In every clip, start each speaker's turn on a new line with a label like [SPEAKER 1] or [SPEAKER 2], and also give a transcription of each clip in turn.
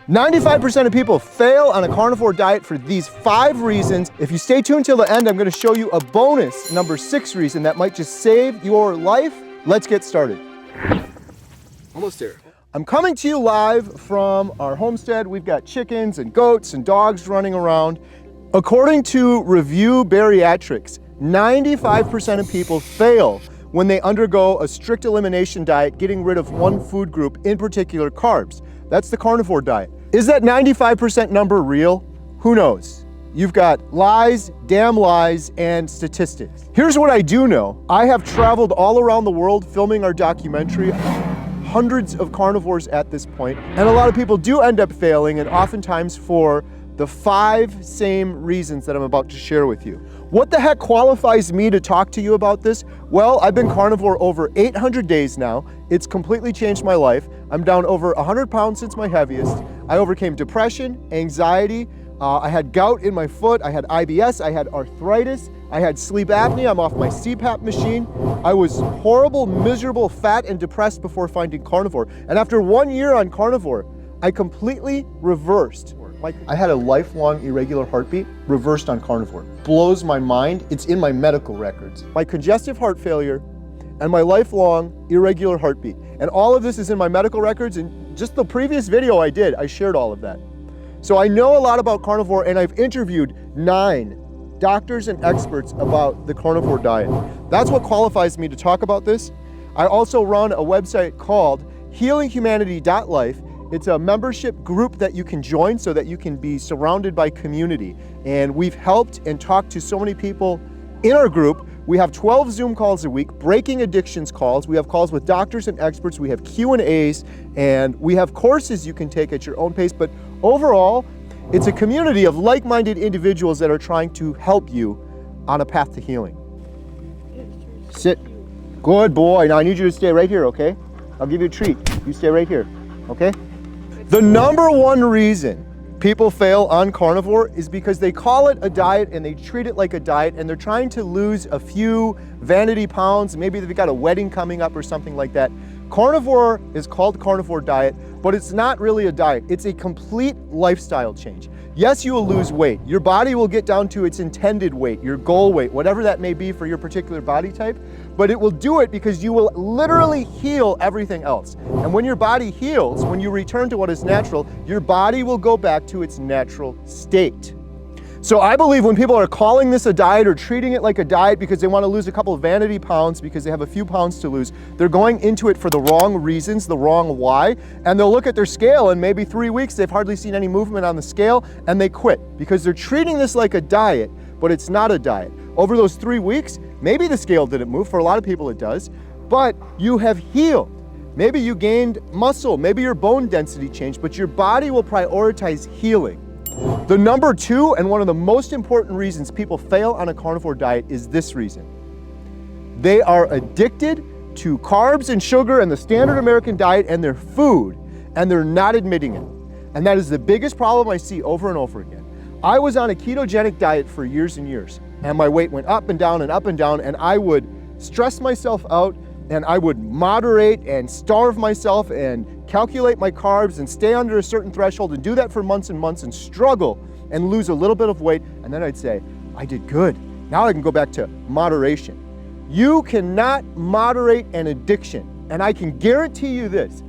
[SPEAKER 1] 95% of people fail on a carnivore diet for these 5 reasons. If you stay tuned till the end, I'm going to show you a bonus number 6 reason that might just save your life. Let's get started.
[SPEAKER 2] Almost there.
[SPEAKER 1] I'm coming to you live from our homestead. We've got chickens and goats and dogs running around. According to Review Bariatrics, 95% of people fail when they undergo a strict elimination diet, getting rid of one food group, in particular carbs. That's the carnivore diet. Is that 95% number real? Who knows? You've got lies, damn lies, and statistics. Here's what I do know. I have traveled all around the world filming our documentary, hundreds of carnivores at this point, and a lot of people do end up failing, and oftentimes for the 5 same reasons that I'm about to share with you. What the heck qualifies me to talk to you about this? Well, I've been carnivore over 800 days now. It's completely changed my life. I'm down over 100 pounds since my heaviest. I overcame depression, anxiety, I had gout in my foot, I had IBS, I had arthritis, I had sleep apnea, I'm off my CPAP machine. I was horrible, miserable, fat, and depressed before finding carnivore. And after 1 year on carnivore, I completely reversed. I had a lifelong irregular heartbeat, reversed on carnivore. Blows my mind. It's in my medical records. My congestive heart failure and my lifelong irregular heartbeat. And all of this is in my medical records, and just the previous video I did, I shared all of that. So I know a lot about carnivore, and I've interviewed 9 doctors and experts about the carnivore diet. That's what qualifies me to talk about this. I also run a website called healinghumanity.life. It's a membership group that you can join so that you can be surrounded by community. And we've helped and talked to so many people in our group. We have 12 Zoom calls a week, breaking addictions calls. We have calls with doctors and experts. We have Q&As, and we have courses you can take at your own pace. But overall, it's a community of like-minded individuals that are trying to help you on a path to healing. Sit. Good boy. Now I need you to stay right here, okay? I'll give you a treat. You stay right here, okay? The number 1 reason people fail on carnivore is because they call it a diet and they treat it like a diet, and they're trying to lose a few vanity pounds. Maybe they've got a wedding coming up or something like that. Carnivore is called carnivore diet, but it's not really a diet. It's a complete lifestyle change. Yes, you will lose weight. Your body will get down to its intended weight, your goal weight, whatever that may be for your particular body type, but it will do it because you will literally heal everything else. And when your body heals, when you return to what is natural, your body will go back to its natural state. So I believe when people are calling this a diet or treating it like a diet because they want to lose a couple of vanity pounds because they have a few pounds to lose, they're going into it for the wrong reasons, the wrong why, and they'll look at their scale and maybe 3 weeks they've hardly seen any movement on the scale and they quit because they're treating this like a diet, but it's not a diet. Over those 3 weeks, maybe the scale didn't move. For a lot of people it does, but you have healed. Maybe you gained muscle, maybe your bone density changed, but your body will prioritize healing. The number 2 and one of the most important reasons people fail on a carnivore diet is this reason. They are addicted to carbs and sugar and the standard American diet and their food, and they're not admitting it. And that is the biggest problem I see over and over again. I was on a ketogenic diet for years and years, and my weight went up and down and up and down, and I would stress myself out, and I would moderate and starve myself and calculate my carbs and stay under a certain threshold and do that for months and months and struggle and lose a little bit of weight. And then I'd say, I did good. Now I can go back to moderation. You cannot moderate an addiction. And I can guarantee you this,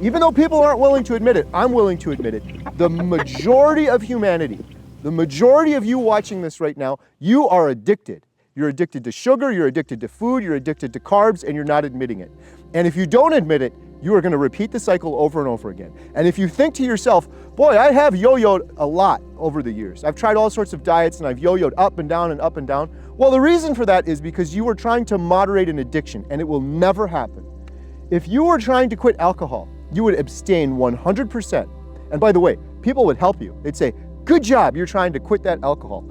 [SPEAKER 1] even though people aren't willing to admit it, I'm willing to admit it. The majority of humanity, the majority of you watching this right now, you are addicted. You're addicted to sugar, you're addicted to food, you're addicted to carbs, and you're not admitting it. And if you don't admit it, you are going to repeat the cycle over and over again. And if you think to yourself, boy, I have yo-yoed a lot over the years. I've tried all sorts of diets and I've yo-yoed up and down and up and down. Well, the reason for that is because you are trying to moderate an addiction, and it will never happen. If you were trying to quit alcohol, you would abstain 100%. And by the way, people would help you. They'd say, good job, you're trying to quit that alcohol.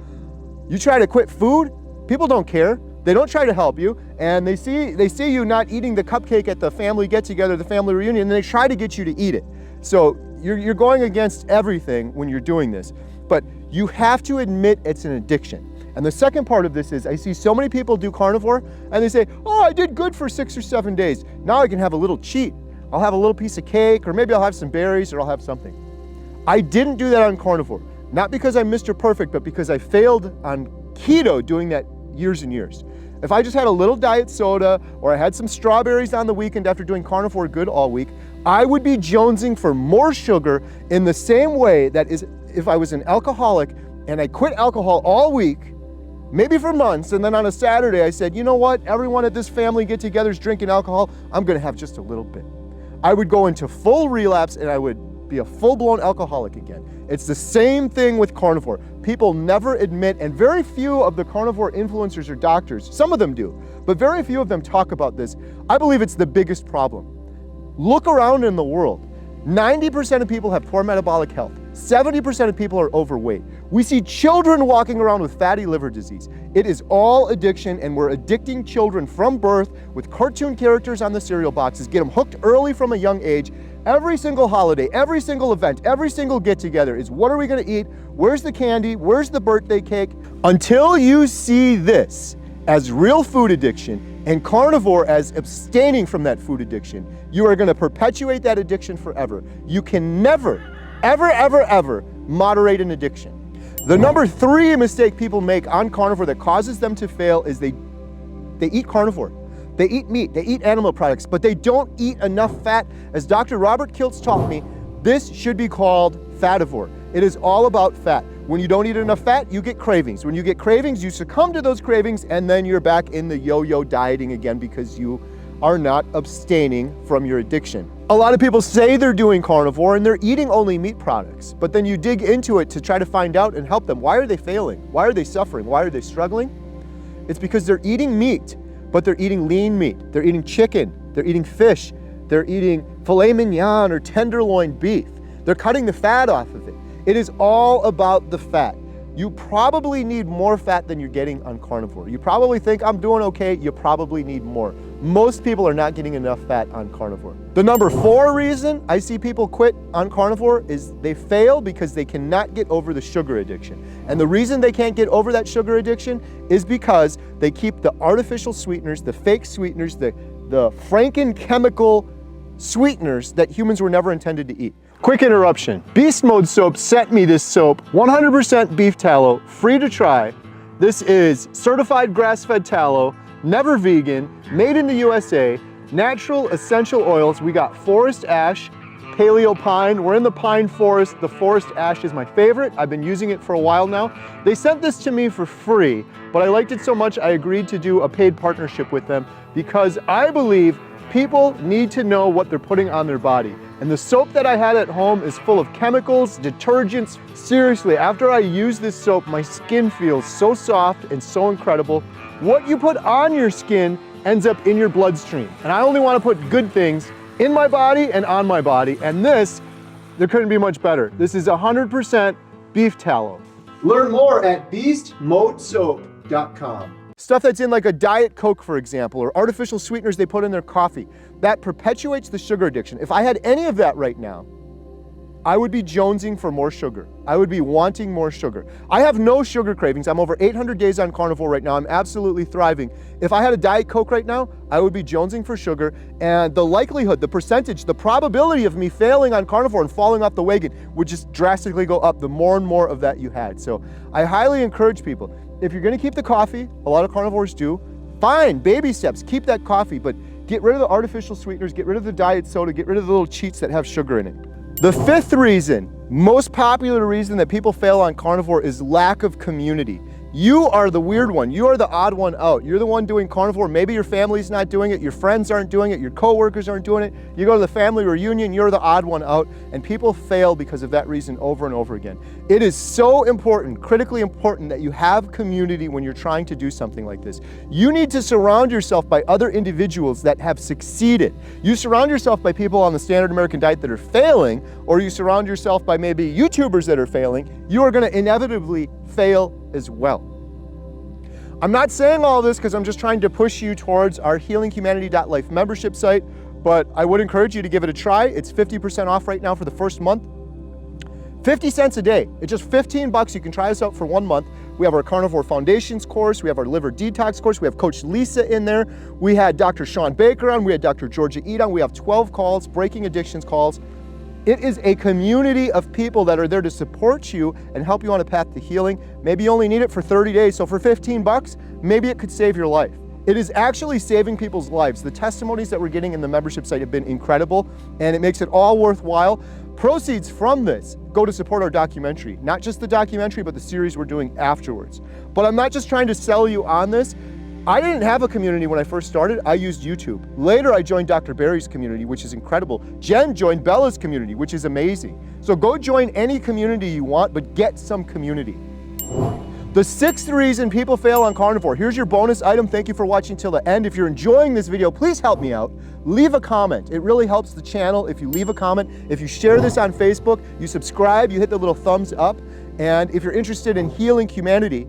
[SPEAKER 1] You try to quit food, people don't care. They don't try to help you, and they see you not eating the cupcake at the family get-together, the family reunion, and they try to get you to eat it. So you're going against everything when you're doing this. But you have to admit it's an addiction. And the second part of this is I see so many people do carnivore and they say, oh, I did good for 6 or 7 days. Now I can have a little cheat. I'll have a little piece of cake, or maybe I'll have some berries, or I'll have something. I didn't do that on carnivore, not because I'm Mr. Perfect, but because I failed on keto doing that years and years. If I just had a little diet soda or I had some strawberries on the weekend after doing carnivore good all week, I would be jonesing for more sugar in the same way that is if I was an alcoholic and I quit alcohol all week, maybe for months, and then on a Saturday I said, you know what, everyone at this family get-together is drinking alcohol, I'm gonna have just a little bit. I would go into full relapse and I would be a full-blown alcoholic again. It's the same thing with carnivore. People never admit, and very few of the carnivore influencers or doctors, some of them do, but very few of them talk about this. I believe it's the biggest problem. Look around in the world. 90% of people have poor metabolic health. 70% of people are overweight. We see children walking around with fatty liver disease. It is all addiction, and we're addicting children from birth with cartoon characters on the cereal boxes, get them hooked early from a young age. Every single holiday, every single event, every single get-together is what are we gonna eat? Where's the candy? Where's the birthday cake? Until you see this as real food addiction and carnivore as abstaining from that food addiction, you are gonna perpetuate that addiction forever. You can never, ever, ever, ever moderate an addiction. The number 3 mistake people make on carnivore that causes them to fail is they eat carnivore. They eat meat, they eat animal products, but they don't eat enough fat. As Dr. Robert Kiltz taught me, this should be called fativore. It is all about fat. When you don't eat enough fat, you get cravings. When you get cravings, you succumb to those cravings, and then you're back in the yo-yo dieting again because you are not abstaining from your addiction. A lot of people say they're doing carnivore and they're eating only meat products, but then you dig into it to try to find out and help them. Why are they failing? Why are they suffering? Why are they struggling? It's because they're eating meat, but they're eating lean meat. They're eating chicken, they're eating fish, they're eating filet mignon or tenderloin beef. They're cutting the fat off of it. It is all about the fat. You probably need more fat than you're getting on carnivore. You probably think, I'm doing okay, you probably need more. Most people are not getting enough fat on carnivore. The number 4 reason I see people quit on carnivore is they fail because they cannot get over the sugar addiction. And the reason they can't get over that sugar addiction is because they keep the artificial sweeteners, the fake sweeteners, the Franken-chemical sweeteners that humans were never intended to eat. Quick interruption. Beast Mode Soap sent me this soap, 100% beef tallow, free to try. This is certified grass-fed tallow, never vegan, made in the USA, natural essential oils. We got forest ash, paleo pine. We're in the pine forest. The forest ash is my favorite. I've been using it for a while now. They sent this to me for free, but I liked it so much I agreed to do a paid partnership with them because I believe people need to know what they're putting on their body. And the soap that I had at home is full of chemicals, detergents. Seriously, after I use this soap, my skin feels so soft and so incredible. What you put on your skin ends up in your bloodstream. And I only want to put good things in my body and on my body. And this, there couldn't be much better. This is 100% beef tallow. Learn more at beastmodesoap.com. Stuff that's in like a Diet Coke, for example, or artificial sweeteners they put in their coffee, that perpetuates the sugar addiction. If I had any of that right now, I would be jonesing for more sugar. I would be wanting more sugar. I have no sugar cravings. I'm over 800 days on carnivore right now. I'm absolutely thriving. If I had a Diet Coke right now, I would be jonesing for sugar, and the likelihood, the percentage, the probability of me failing on carnivore and falling off the wagon would just drastically go up the more and more of that you had. So I highly encourage people, if you're gonna keep the coffee, a lot of carnivores do, fine, baby steps, keep that coffee, but get rid of the artificial sweeteners, get rid of the diet soda, get rid of the little cheats that have sugar in it. The 5th reason, most popular reason that people fail on carnivore is lack of community. You are the weird one. You are the odd one out. You're the one doing carnivore. Maybe your family's not doing it, your friends aren't doing it, your coworkers aren't doing it. You go to the family reunion, you're the odd one out, and people fail because of that reason over and over again. It is so important, critically important, that you have community when you're trying to do something like this. You need to surround yourself by other individuals that have succeeded. You surround yourself by people on the standard American diet that are failing, or you surround yourself by maybe YouTubers that are failing, you are gonna inevitably fail as well. I'm not saying all this because I'm just trying to push you towards our healinghumanity.life membership site, but I would encourage you to give it a try. It's 50% off right now for the first month. 50 cents a day. It's just 15 bucks. You can try us out for 1 month. We have our Carnivore Foundations course. We have our Liver Detox course. We have Coach Lisa in there. We had Dr. Sean Baker on. We had Dr. Georgia Eat on. We have 12 calls, breaking addictions calls. It is a community of people that are there to support you and help you on a path to healing. Maybe you only need it for 30 days, so for 15 bucks, maybe it could save your life. It is actually saving people's lives. The testimonies that we're getting in the membership site have been incredible, and it makes it all worthwhile. Proceeds from this go to support our documentary, not just the documentary, but the series we're doing afterwards. But I'm not just trying to sell you on this. I didn't have a community when I first started. I used YouTube. Later, I joined Dr. Barry's community, which is incredible. Jen joined Bella's community, which is amazing. So go join any community you want, but get some community. The sixth reason people fail on carnivore. Here's your bonus item. Thank you for watching till the end. If you're enjoying this video, please help me out. Leave a comment. It really helps the channel if you leave a comment. If you share this on Facebook, you subscribe, you hit the little thumbs up. And if you're interested in healing humanity,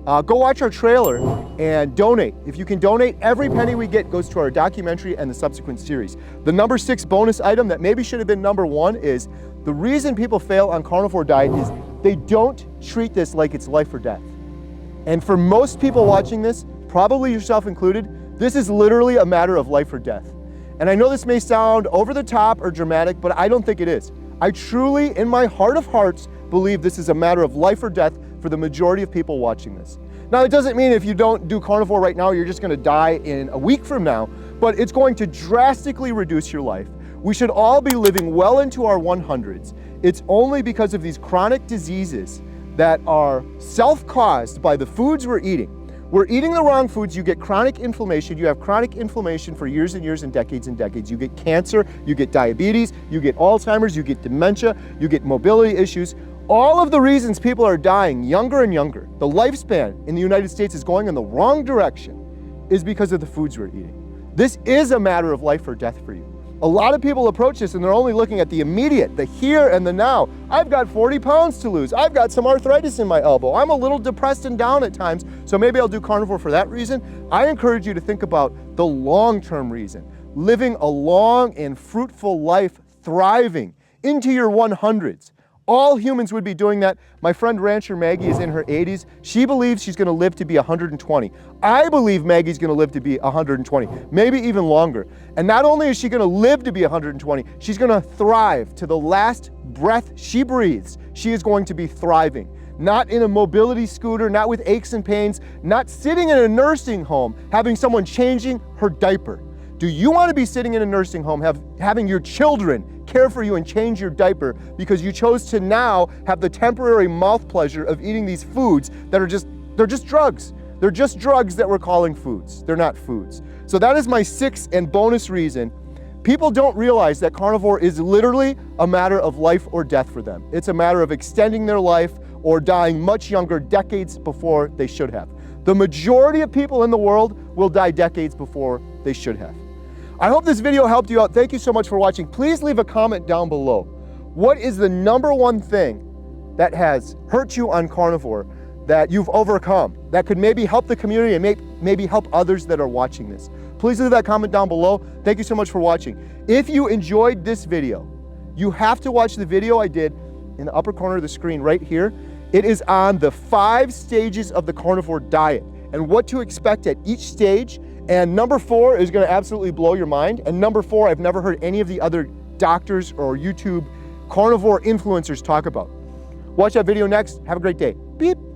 [SPEAKER 1] go watch our trailer and donate. If you can donate, every penny we get goes to our documentary and the subsequent series. The number 6 bonus item that maybe should have been number 1 is the reason people fail on carnivore diet is they don't treat this like it's life or death. And for most people watching this, probably yourself included, this is literally a matter of life or death. And I know this may sound over the top or dramatic, but I don't think it is. I truly, in my heart of hearts, believe this is a matter of life or death for the majority of people watching this. Now, it doesn't mean if you don't do carnivore right now, you're just gonna die in a week from now, but it's going to drastically reduce your life. We should all be living well into our 100s. It's only because of these chronic diseases that are self-caused by the foods we're eating. We're eating the wrong foods, you get chronic inflammation. You have chronic inflammation for years and years and decades and decades. You get cancer, you get diabetes, you get Alzheimer's, you get dementia, you get mobility issues. All of the reasons people are dying younger and younger, the lifespan in the United States is going in the wrong direction, is because of the foods we're eating. This is a matter of life or death for you. A lot of people approach this and they're only looking at the immediate, the here and the now. I've got 40 pounds to lose. I've got some arthritis in my elbow. I'm a little depressed and down at times, so maybe I'll do carnivore for that reason. I encourage you to think about the long-term reason, living a long and fruitful life, thriving into your 100s. All humans would be doing that. My friend Rancher Maggie is in her 80s. She believes she's gonna live to be 120. I believe Maggie's gonna live to be 120, maybe even longer. And not only is she gonna live to be 120, she's gonna thrive to the last breath she breathes. She is going to be thriving. Not in a mobility scooter, not with aches and pains, not sitting in a nursing home, having someone changing her diaper. Do you want to be sitting in a nursing home, having your children care for you and change your diaper because you chose to now have the temporary mouth pleasure of eating these foods that are they're just drugs. They're just drugs that we're calling foods. They're not foods. So that is my 6th and bonus reason. People don't realize that carnivore is literally a matter of life or death for them. It's a matter of extending their life or dying much younger, decades before they should have. The majority of people in the world will die decades before they should have. I hope this video helped you out. Thank you so much for watching. Please leave a comment down below. What is the number 1 thing that has hurt you on carnivore that you've overcome that could maybe help the community and maybe help others that are watching this? Please leave that comment down below. Thank you so much for watching. If you enjoyed this video, you have to watch the video I did in the upper corner of the screen right here. It is on the 5 stages of the carnivore diet and what to expect at each stage. And number 4 is gonna absolutely blow your mind. And number 4, I've never heard any of the other doctors or YouTube carnivore influencers talk about. Watch that video next. Have a great day. Beep.